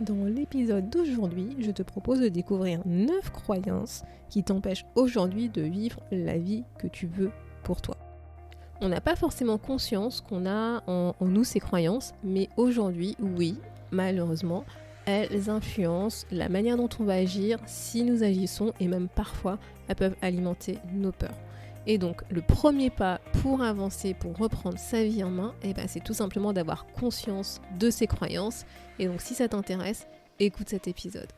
Dans l'épisode d'aujourd'hui, je te propose de découvrir 9 croyances qui t'empêchent aujourd'hui de vivre la vie que tu veux pour toi. On n'a pas forcément conscience qu'on a en nous ces croyances, mais aujourd'hui, oui, malheureusement, elles influencent la manière dont on va agir, si nous agissons, et même parfois, elles peuvent alimenter nos peurs. Et donc, le premier pas pour avancer, pour reprendre sa vie en main, c'est tout simplement d'avoir conscience de ses croyances. Et donc, si ça t'intéresse, écoute cet épisode.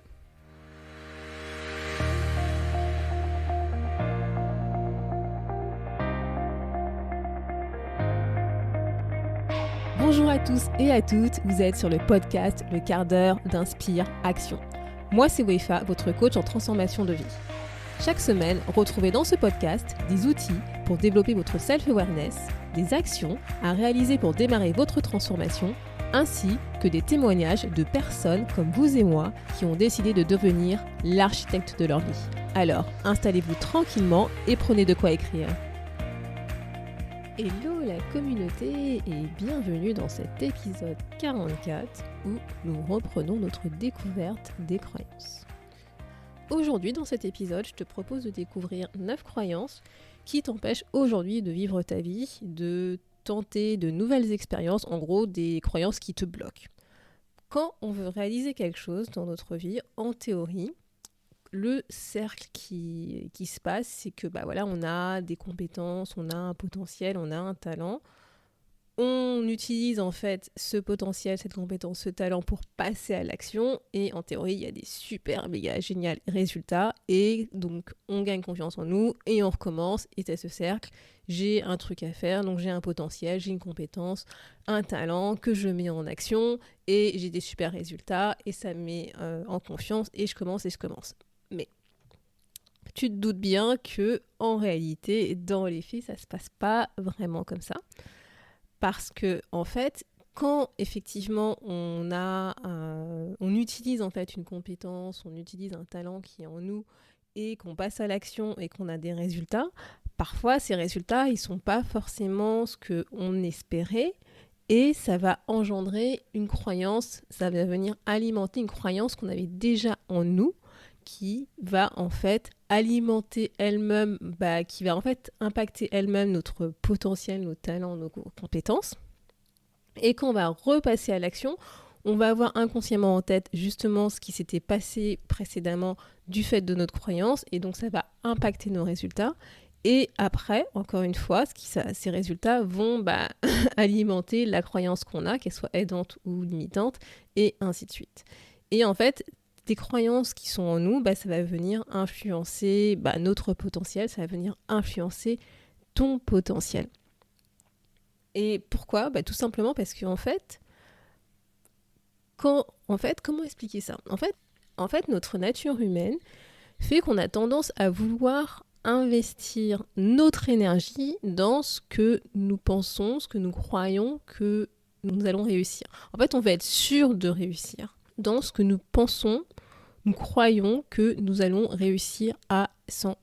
Bonjour à tous et à toutes, vous êtes sur le podcast Le quart d'heure d'Inspire Action. Moi, c'est Wefa, votre coach en transformation de vie. Chaque semaine, retrouvez dans ce podcast des outils pour développer votre self-awareness, des actions à réaliser pour démarrer votre transformation, ainsi que des témoignages de personnes comme vous et moi qui ont décidé de devenir l'architecte de leur vie. Alors, installez-vous tranquillement et prenez de quoi écrire. Hello la communauté et bienvenue dans cet épisode 44 où nous reprenons notre découverte des croyances. Aujourd'hui, dans cet épisode, je te propose de découvrir 9 croyances qui t'empêchent aujourd'hui de vivre ta vie, de tenter de nouvelles expériences, en gros des croyances qui te bloquent. Quand on veut réaliser quelque chose dans notre vie, en théorie, le cercle qui se passe, c'est que on a des compétences, on a un potentiel, on a un talent. On utilise en fait ce potentiel, cette compétence, ce talent pour passer à l'action et en théorie, il y a des super méga géniaux résultats et donc on gagne confiance en nous et on recommence et c'est ce cercle. J'ai un truc à faire, donc j'ai un potentiel, j'ai une compétence, un talent que je mets en action et j'ai des super résultats et ça me met en confiance et je commence. Mais tu te doutes bien que en réalité, dans les faits, ça se passe pas vraiment comme ça. Parce que, en fait, quand effectivement on utilise en fait une compétence, on utilise un talent qui est en nous et qu'on passe à l'action et qu'on a des résultats, parfois ces résultats, ils sont pas forcément ce qu'on espérait et ça va engendrer une croyance, ça va venir alimenter une croyance qu'on avait déjà en nous qui va en fait alimenter elle-même, qui va en fait impacter elle-même notre potentiel, nos talents, nos compétences. Et quand on va repasser à l'action, on va avoir inconsciemment en tête justement ce qui s'était passé précédemment du fait de notre croyance et donc ça va impacter nos résultats. Et après, encore une fois, ces résultats vont alimenter la croyance qu'on a, qu'elle soit aidante ou limitante, et ainsi de suite. Et en fait, des croyances qui sont en nous, ça va venir influencer notre potentiel, ça va venir influencer ton potentiel. Et pourquoi ? Tout simplement parce qu'en fait, comment expliquer ça ? En fait, notre nature humaine fait qu'on a tendance à vouloir investir notre énergie dans ce que nous pensons, ce que nous croyons que nous allons réussir. En fait, on veut être sûr de réussir dans ce que nous pensons, nous croyons que nous allons réussir à 100%.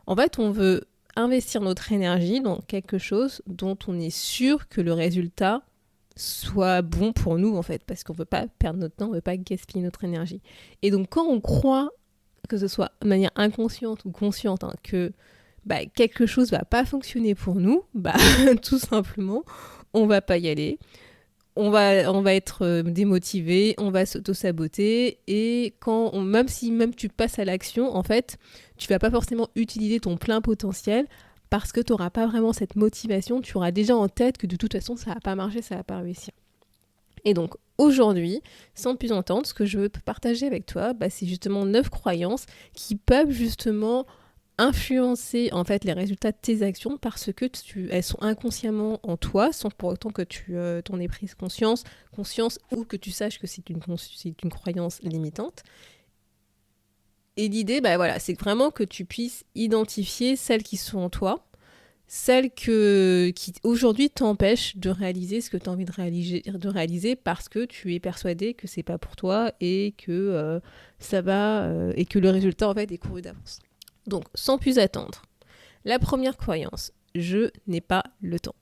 En fait, on veut investir notre énergie dans quelque chose dont on est sûr que le résultat soit bon pour nous, en fait, parce qu'on ne veut pas perdre notre temps, on ne veut pas gaspiller notre énergie. Et donc, quand on croit, que ce soit de manière inconsciente ou consciente, que quelque chose ne va pas fonctionner pour nous, tout simplement, on ne va pas y aller. On va être démotivé, on va s'auto-saboter et même si tu passes à l'action, en fait, tu vas pas forcément utiliser ton plein potentiel parce que tu n'auras pas vraiment cette motivation, tu auras déjà en tête que de toute façon ça va pas marcher, ça va pas réussir. Et donc aujourd'hui, sans plus entendre, ce que je veux partager avec toi, c'est justement 9 croyances qui peuvent justement influencer en fait les résultats de tes actions parce que elles sont inconsciemment en toi sans pour autant que tu t'en aies prise conscience ou que tu saches que c'est une croyance limitante. Et l'idée, c'est vraiment que tu puisses identifier celles qui sont en toi, celles qui aujourd'hui t'empêchent de réaliser ce que tu as envie de réaliser parce que tu es persuadé que c'est pas pour toi et que et que le résultat en fait est couru d'avance. Donc, sans plus attendre, la première croyance, je n'ai pas le temps.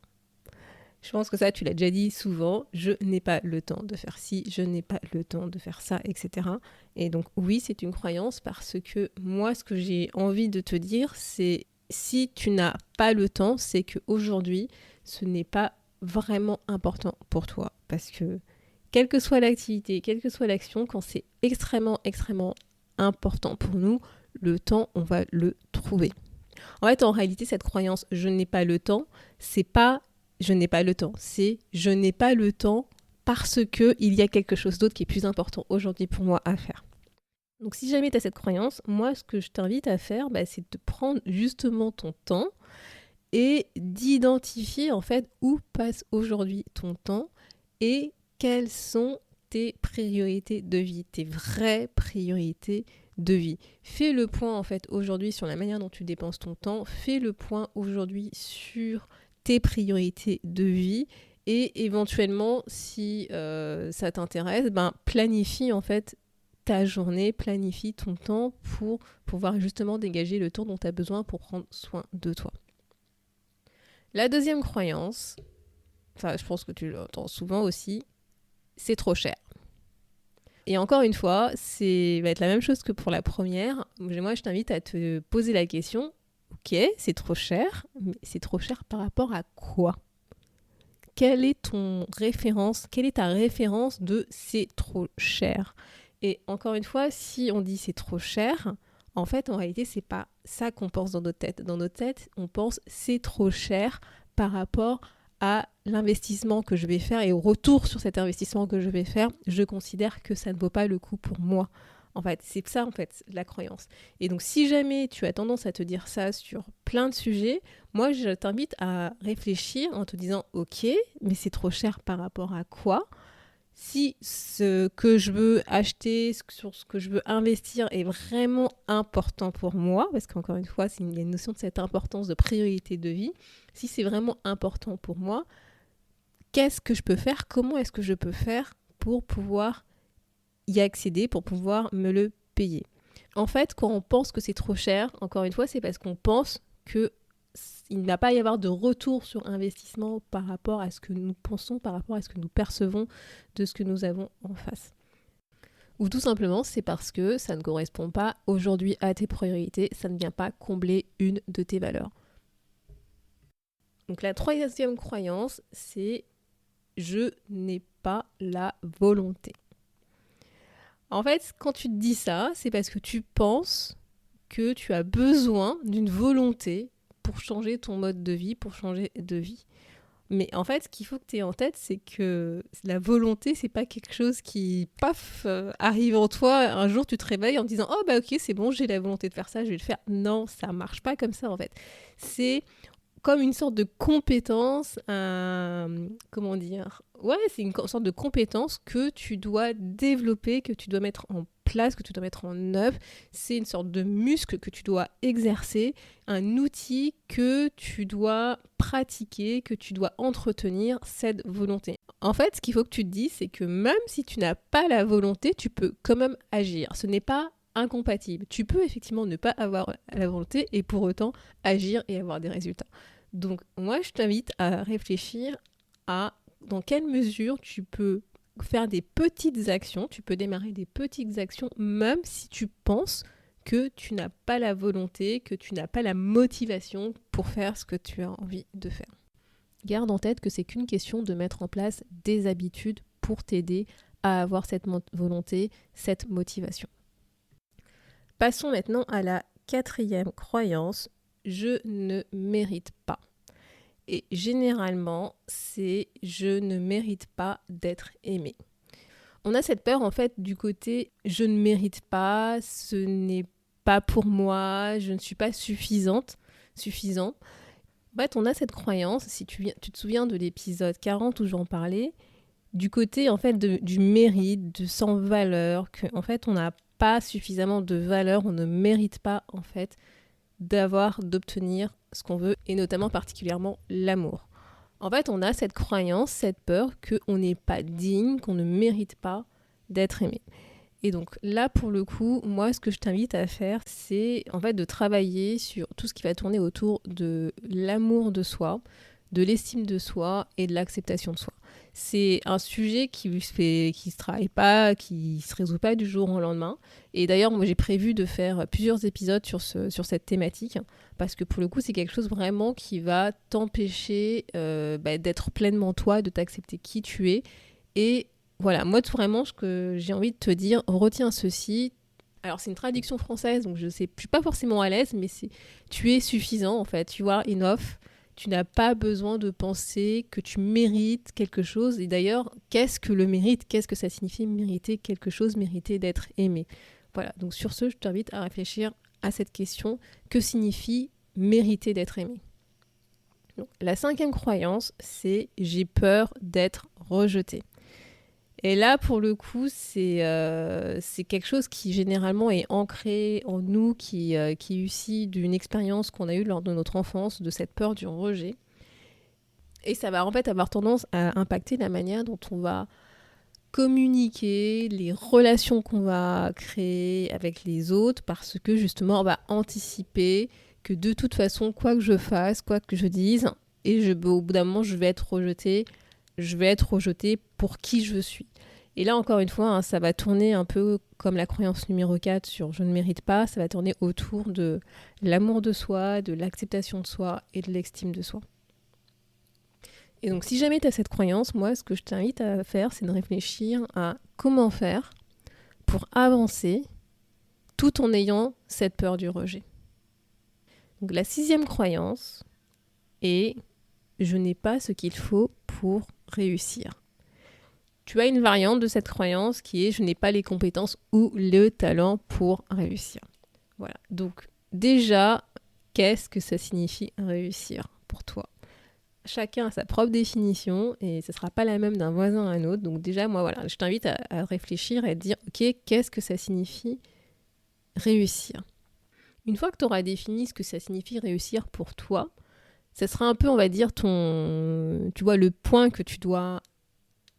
Je pense que ça, tu l'as déjà dit souvent, je n'ai pas le temps de faire ci, je n'ai pas le temps de faire ça, etc. Et donc oui, c'est une croyance parce que moi, ce que j'ai envie de te dire, c'est si tu n'as pas le temps, c'est qu'aujourd'hui, ce n'est pas vraiment important pour toi. Parce que quelle que soit l'activité, quelle que soit l'action, quand c'est extrêmement, extrêmement important pour nous, le temps, on va le trouver. En fait, en réalité, cette croyance « je n'ai pas le temps », c'est pas « je n'ai pas le temps », c'est « je n'ai pas le temps parce qu'il y a quelque chose d'autre qui est plus important aujourd'hui pour moi à faire ». Donc si jamais tu as cette croyance, moi, ce que je t'invite à faire, c'est de prendre justement ton temps et d'identifier en fait où passe aujourd'hui ton temps et quelles sont tes priorités de vie, tes vraies priorités de vie. Fais le point en fait aujourd'hui sur la manière dont tu dépenses ton temps, fais le point aujourd'hui sur tes priorités de vie et éventuellement si ça t'intéresse, planifie en fait ta journée, planifie ton temps pour pouvoir justement dégager le temps dont tu as besoin pour prendre soin de toi. La deuxième croyance, je pense que tu l'entends souvent aussi, c'est trop cher. Et encore une fois, va être la même chose que pour la première. Moi, je t'invite à te poser la question, ok, c'est trop cher, mais c'est trop cher par rapport à quoi ? Quelle est ta référence de c'est trop cher ? Et encore une fois, si on dit c'est trop cher, en fait, en réalité, c'est pas ça qu'on pense dans notre tête. Dans notre tête, on pense c'est trop cher par rapport à l'investissement que je vais faire et au retour sur cet investissement que je vais faire, je considère que ça ne vaut pas le coup pour moi. En fait, c'est ça, la croyance. Et donc, si jamais tu as tendance à te dire ça sur plein de sujets, moi, je t'invite à réfléchir en te disant « Ok, mais c'est trop cher par rapport à quoi ?» Si ce que je veux acheter, sur ce que je veux investir est vraiment important pour moi, parce qu'encore une fois, il y a une notion de cette importance de priorité de vie, si c'est vraiment important pour moi, qu'est-ce que je peux faire ? Comment est-ce que je peux faire pour pouvoir y accéder, pour pouvoir me le payer ? En fait, quand on pense que c'est trop cher, encore une fois, c'est parce qu'on pense qu'il ne va pas y avoir de retour sur investissement par rapport à ce que nous pensons, par rapport à ce que nous percevons de ce que nous avons en face. Ou tout simplement, c'est parce que ça ne correspond pas aujourd'hui à tes priorités, ça ne vient pas combler une de tes valeurs. Donc la troisième croyance, c'est « je n'ai pas la volonté ». En fait, quand tu te dis ça, c'est parce que tu penses que tu as besoin d'une volonté pour changer ton mode de vie, pour changer de vie. Mais en fait, ce qu'il faut que tu aies en tête, c'est que la volonté, c'est pas quelque chose qui, arrive en toi. Un jour, tu te réveilles en te disant « Oh, ok, c'est bon, j'ai la volonté de faire ça, je vais le faire. » Non, ça marche pas comme ça, en fait. C'est comme une sorte de compétence, c'est une sorte de compétence que tu dois développer, que tu dois mettre en place, que tu dois mettre en œuvre. C'est une sorte de muscle que tu dois exercer, un outil que tu dois pratiquer, que tu dois entretenir, cette volonté. En fait, ce qu'il faut que tu te dises, c'est que même si tu n'as pas la volonté, tu peux quand même agir. Ce n'est pas incompatible. Tu peux effectivement ne pas avoir la volonté et pour autant agir et avoir des résultats. Donc moi, je t'invite à réfléchir à dans quelle mesure tu peux faire des petites actions, tu peux démarrer des petites actions même si tu penses que tu n'as pas la volonté, que tu n'as pas la motivation pour faire ce que tu as envie de faire. Garde en tête que c'est qu'une question de mettre en place des habitudes pour t'aider à avoir cette volonté, cette motivation. Passons maintenant à la quatrième croyance, je ne mérite pas. Et généralement, c'est je ne mérite pas d'être aimé. On a cette peur en fait du côté je ne mérite pas, ce n'est pas pour moi, je ne suis pas suffisant. En fait, on a cette croyance, si tu te souviens de l'épisode 40 où j'en parlais, du côté en fait du mérite, de sans valeur, qu'en fait on n'a pas suffisamment de valeur, on ne mérite pas en fait d'obtenir ce qu'on veut et notamment particulièrement l'amour. En fait, on a cette croyance, cette peur qu'on n'est pas digne, qu'on ne mérite pas d'être aimé. Et donc là, pour le coup, moi, ce que je t'invite à faire, c'est en fait de travailler sur tout ce qui va tourner autour de l'amour de soi, de l'estime de soi et de l'acceptation de soi. C'est un sujet qui se travaille pas, qui se résout pas du jour au lendemain. Et d'ailleurs, moi, j'ai prévu de faire plusieurs épisodes sur cette thématique, parce que pour le coup, c'est quelque chose vraiment qui va t'empêcher d'être pleinement toi, de t'accepter qui tu es. Et voilà, moi, vraiment, ce que j'ai envie de te dire, retiens ceci. Alors, c'est une traduction française, donc je suis pas forcément à l'aise, mais c'est tu es suffisant, en fait. You are enough. Tu n'as pas besoin de penser que tu mérites quelque chose. Et d'ailleurs, qu'est-ce que le mérite ? Qu'est-ce que ça signifie mériter quelque chose, mériter d'être aimé ? Voilà, donc sur ce, je t'invite à réfléchir à cette question. Que signifie mériter d'être aimé ? Donc, la 5e croyance, c'est « j'ai peur d'être rejeté ». Et là, pour le coup, c'est quelque chose qui généralement est ancré en nous, qui est issu d'une expérience qu'on a eue lors de notre enfance, de cette peur du rejet. Et ça va en fait avoir tendance à impacter la manière dont on va communiquer, les relations qu'on va créer avec les autres, parce que justement, on va anticiper que de toute façon, quoi que je fasse, quoi que je dise, au bout d'un moment, je vais être rejetée pour qui je suis. Et là, encore une fois, ça va tourner un peu comme la croyance numéro 4 sur « je ne mérite pas », ça va tourner autour de l'amour de soi, de l'acceptation de soi et de l'estime de soi. Et donc, si jamais tu as cette croyance, moi, ce que je t'invite à faire, c'est de réfléchir à comment faire pour avancer tout en ayant cette peur du rejet. Donc, la 6e croyance est « je n'ai pas ce qu'il faut pour réussir ». Tu as une variante de cette croyance qui est « je n'ai pas les compétences ou le talent pour réussir ». Voilà. Donc déjà, qu'est-ce que ça signifie réussir pour toi ? Chacun a sa propre définition et ce ne sera pas la même d'un voisin à un autre. Donc déjà, moi, voilà, je t'invite à réfléchir et à te dire « ok, qu'est-ce que ça signifie réussir ?» Une fois que tu auras défini ce que ça signifie réussir pour toi, ça sera un peu, on va dire, le point que tu dois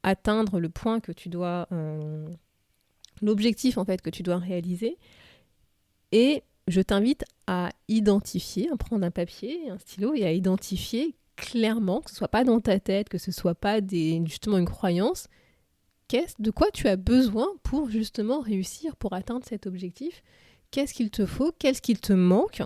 atteindre, le point que tu dois... l'objectif, en fait, que tu dois réaliser. Et je t'invite à identifier, à prendre un papier, un stylo et à identifier clairement, que ce ne soit pas dans ta tête, que ce ne soit pas justement une croyance, de quoi tu as besoin pour justement réussir, pour atteindre cet objectif. Qu'est-ce qu'il te faut, qu'est-ce qu'il te manque,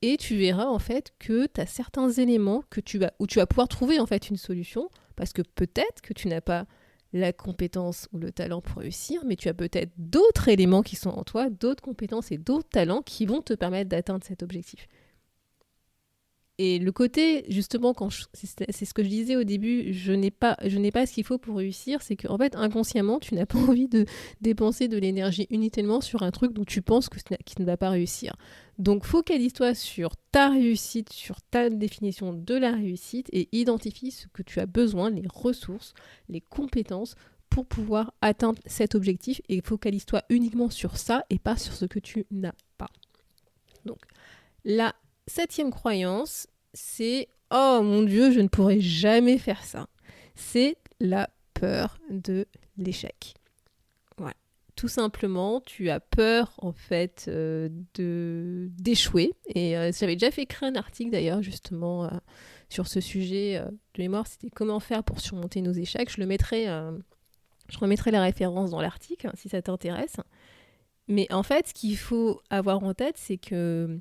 et tu verras en fait que tu as certains éléments où tu vas pouvoir trouver en fait une solution, parce que peut-être que tu n'as pas la compétence ou le talent pour réussir, mais tu as peut-être d'autres éléments qui sont en toi, d'autres compétences et d'autres talents qui vont te permettre d'atteindre cet objectif. Et le côté, justement, c'est ce que je disais au début, je n'ai pas ce qu'il faut pour réussir, c'est qu'en fait, inconsciemment, tu n'as pas envie de dépenser de l'énergie inutilement sur un truc dont tu penses qu'il ne va pas réussir. Donc, focalise-toi sur ta réussite, sur ta définition de la réussite et identifie ce que tu as besoin, les ressources, les compétences pour pouvoir atteindre cet objectif et focalise-toi uniquement sur ça et pas sur ce que tu n'as pas. Donc, la 7e croyance, c'est « oh mon Dieu, je ne pourrai jamais faire ça ». C'est la peur de l'échec. Voilà. Tout simplement, tu as peur en fait d'échouer. Et j'avais déjà fait écrire un article d'ailleurs justement sur ce sujet de mémoire, c'était comment faire pour surmonter nos échecs. Je remettrai la référence dans l'article si ça t'intéresse. Mais en fait, ce qu'il faut avoir en tête, c'est que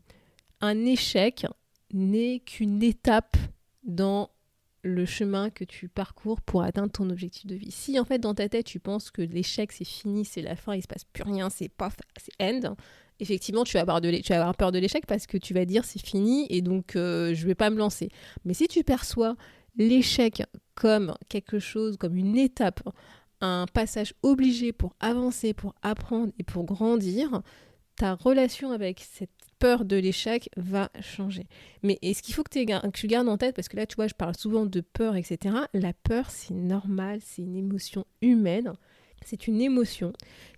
un échec n'est qu'une étape dans le chemin que tu parcours pour atteindre ton objectif de vie. Si en fait dans ta tête tu penses que l'échec c'est fini, c'est la fin, il se passe plus rien, c'est paf, c'est end, effectivement tu vas avoir peur de l'échec parce que tu vas dire c'est fini et donc je vais pas me lancer. Mais si tu perçois l'échec comme quelque chose, comme une étape, un passage obligé pour avancer, pour apprendre et pour grandir, ta relation avec cette peur de l'échec va changer. Mais ce qu'il faut que tu gardes en tête, parce que là, tu vois, je parle souvent de peur, etc. La peur, c'est normal, c'est une émotion humaine. C'est une émotion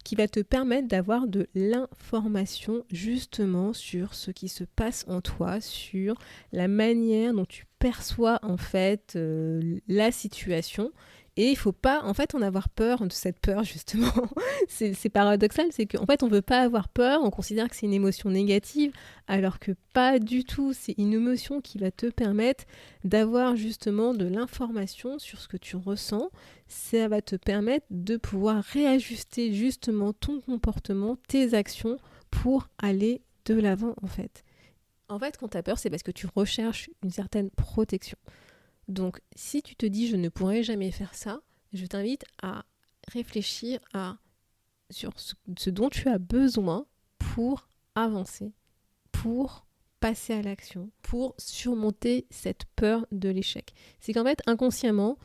qui va te permettre d'avoir de l'information justement sur ce qui se passe en toi, sur la manière dont tu perçois en fait la situation Et il faut pas, en fait, en avoir peur de cette peur, justement. c'est paradoxal, c'est qu'en fait, on veut pas avoir peur, on considère que c'est une émotion négative, alors que pas du tout. C'est une émotion qui va te permettre d'avoir justement de l'information sur ce que tu ressens. Ça va te permettre de pouvoir réajuster justement ton comportement, tes actions pour aller de l'avant, en fait. En fait, quand tu as peur, c'est parce que tu recherches une certaine protection. Donc, si tu te dis « je ne pourrai jamais faire ça », je t'invite à réfléchir sur ce dont tu as besoin pour avancer, pour passer à l'action, pour surmonter cette peur de l'échec. C'est qu'en fait, inconsciemment,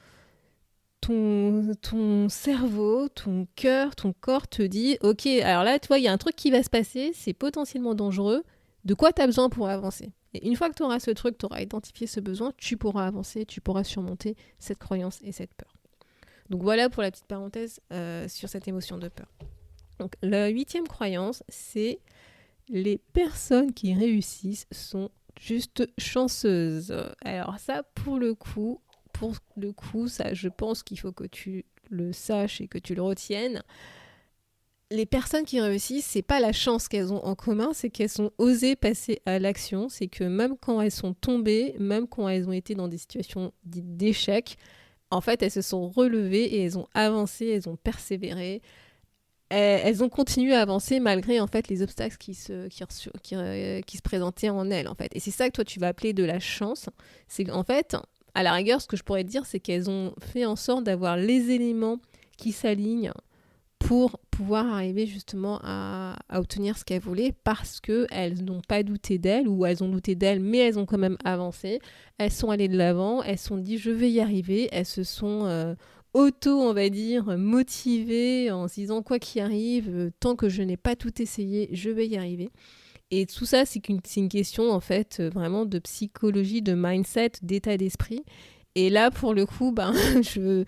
ton cerveau, ton cœur, ton corps te dit « ok, alors là, tu vois, il y a un truc qui va se passer, c'est potentiellement dangereux, de quoi tu as besoin pour avancer ?» Et une fois que tu auras ce truc, tu auras identifié ce besoin, tu pourras avancer, tu pourras surmonter cette croyance et cette peur. Donc voilà pour la petite parenthèse sur cette émotion de peur. Donc la 8e croyance, c'est les personnes qui réussissent sont juste chanceuses. Alors ça, pour le coup, ça, je pense qu'il faut que tu le saches et que tu le retiennes. Les personnes qui réussissent, c'est pas la chance qu'elles ont en commun, c'est qu'elles ont osé passer à l'action. C'est que même quand elles sont tombées, même quand elles ont été dans des situations dites d'échec, en fait, elles se sont relevées et elles ont avancé, elles ont persévéré. Elles ont continué à avancer malgré en fait les obstacles qui se présentaient en elles, en fait. Et c'est ça que toi tu vas appeler de la chance. C'est qu'en fait, à la rigueur, ce que je pourrais te dire, c'est qu'elles ont fait en sorte d'avoir les éléments qui s'alignent pour pouvoir arriver justement à obtenir ce qu'elles voulaient, parce qu'elles n'ont pas douté d'elles, ou elles ont douté d'elles, mais elles ont quand même avancé. Elles sont allées de l'avant, elles se sont dit je vais y arriver, elles se sont on va dire, motivées en se disant quoi qu'il arrive, tant que je n'ai pas tout essayé, je vais y arriver. Et tout ça, c'est une question en fait vraiment de psychologie, de mindset, d'état d'esprit. Et là, pour le coup, il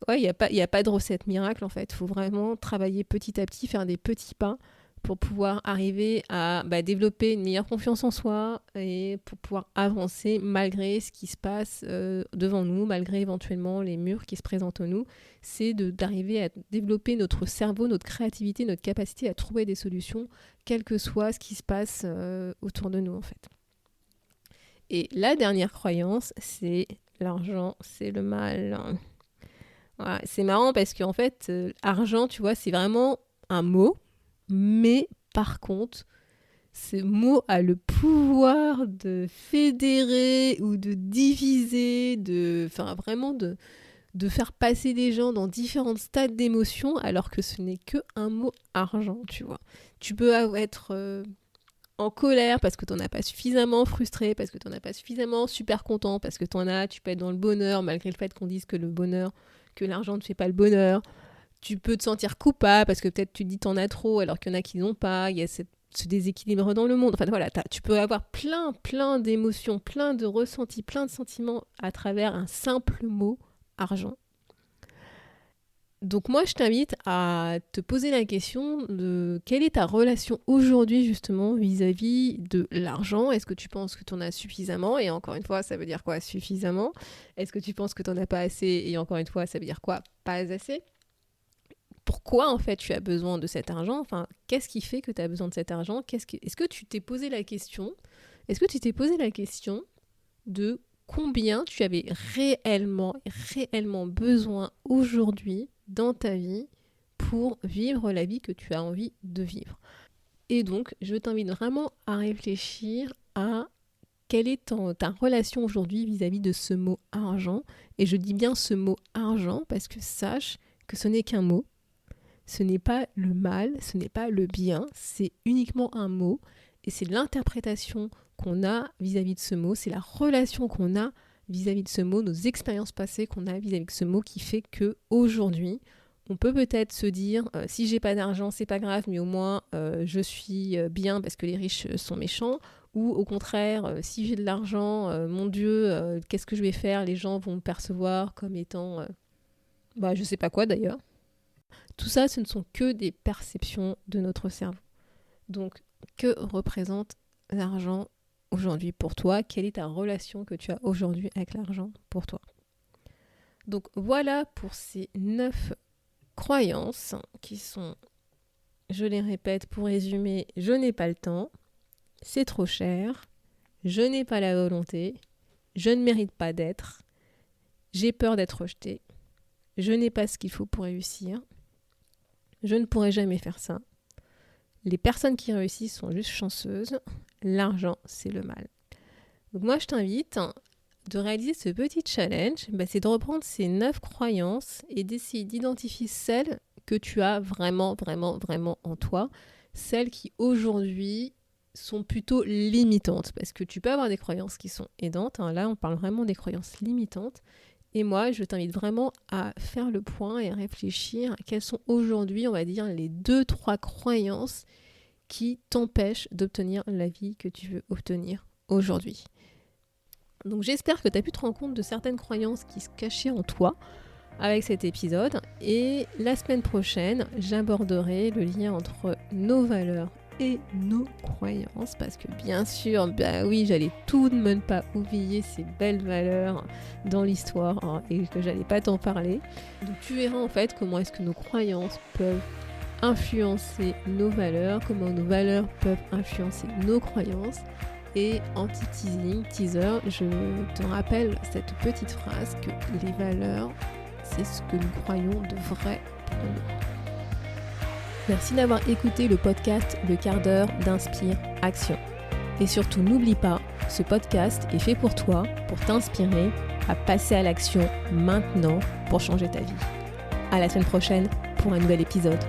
n'y a pas de recette miracle, en fait. Il faut vraiment travailler petit à petit, faire des petits pas pour pouvoir arriver à développer une meilleure confiance en soi et pour pouvoir avancer malgré ce qui se passe devant nous, malgré éventuellement les murs qui se présentent en nous. C'est d'arriver à développer notre cerveau, notre créativité, notre capacité à trouver des solutions, quel que soit ce qui se passe autour de nous, en fait. Et la dernière croyance, c'est l'argent, c'est le mal. Voilà, c'est marrant parce qu'en fait, argent, tu vois, c'est vraiment un mot, mais par contre, ce mot a le pouvoir de fédérer ou de diviser, vraiment de faire passer les gens dans différents stades d'émotion, alors que ce n'est qu'un mot argent, tu vois. Tu peux être en colère parce que t'en as pas suffisamment, frustré parce que t'en as pas suffisamment, super content parce que tu peux être dans le bonheur malgré le fait qu'on dise que l'argent ne fait pas le bonheur. Tu peux te sentir coupable parce que peut-être tu dis t'en as trop alors qu'il y en a qui n'ont pas, il y a ce déséquilibre dans le monde. Enfin voilà, tu peux avoir plein d'émotions, plein de ressentis, plein de sentiments à travers un simple mot, argent. Donc moi, je t'invite à te poser la question de quelle est ta relation aujourd'hui justement vis-à-vis de l'argent. Est-ce que tu penses que tu en as suffisamment? Et encore une fois, ça veut dire quoi suffisamment? Est-ce que tu penses que tu n'en as pas assez? Et encore une fois, ça veut dire quoi pas assez? Pourquoi en fait tu as besoin de cet argent? Enfin, qu'est-ce qui fait que tu as besoin de cet argent? Est-ce que tu t'es posé la question? Est-ce que tu t'es posé la question de combien tu avais réellement besoin aujourd'hui dans ta vie pour vivre la vie que tu as envie de vivre? Et donc, je t'invite vraiment à réfléchir à quelle est ta relation aujourd'hui vis-à-vis de ce mot argent. Et je dis bien ce mot argent parce que sache que ce n'est qu'un mot. Ce n'est pas le mal, ce n'est pas le bien, c'est uniquement un mot. Et c'est l'interprétation qu'on a vis-à-vis de ce mot, c'est la relation qu'on a vis-à-vis de ce mot, nos expériences passées qu'on a vis-à-vis de ce mot qui fait qu'aujourd'hui, on peut peut-être se dire si j'ai pas d'argent, c'est pas grave, mais au moins je suis bien parce que les riches sont méchants. Ou au contraire, si j'ai de l'argent, mon Dieu, qu'est-ce que je vais faire? Les gens vont me percevoir comme étant je sais pas quoi d'ailleurs. Tout ça, ce ne sont que des perceptions de notre cerveau. Donc, que représente l'argent aujourd'hui pour toi? Quelle est ta relation que tu as aujourd'hui avec l'argent pour toi? Donc voilà pour ces 9 croyances qui sont, je les répète pour résumer, je n'ai pas le temps, c'est trop cher, je n'ai pas la volonté, je ne mérite pas d'être, j'ai peur d'être rejetée, je n'ai pas ce qu'il faut pour réussir, je ne pourrai jamais faire ça, les personnes qui réussissent sont juste chanceuses, l'argent c'est le mal. Donc moi je t'invite de réaliser ce petit challenge, c'est de reprendre ces 9 croyances et d'essayer d'identifier celles que tu as vraiment en toi, celles qui aujourd'hui sont plutôt limitantes, parce que tu peux avoir des croyances qui sont aidantes, là on parle vraiment des croyances limitantes, et moi je t'invite vraiment à faire le point et à réfléchir à quelles sont aujourd'hui, on va dire, les 2-3 croyances qui t'empêchent d'obtenir la vie que tu veux obtenir aujourd'hui. Donc j'espère que tu as pu te rendre compte de certaines croyances qui se cachaient en toi avec cet épisode. Et la semaine prochaine, j'aborderai le lien entre nos valeurs et nos croyances. Parce que bien sûr, oui, j'allais tout de même pas oublier ces belles valeurs dans l'histoire et que j'allais pas t'en parler. Donc tu verras en fait comment est-ce que nos croyances peuvent influencer nos valeurs, comment nos valeurs peuvent influencer nos croyances. Et en teaser, je te rappelle cette petite phrase que les valeurs, c'est ce que nous croyons de vrai pour nous. Merci d'avoir écouté le podcast Le quart d'heure d'Inspire Action. Et surtout, n'oublie pas, ce podcast est fait pour toi, pour t'inspirer à passer à l'action maintenant pour changer ta vie. À la semaine prochaine pour un nouvel épisode.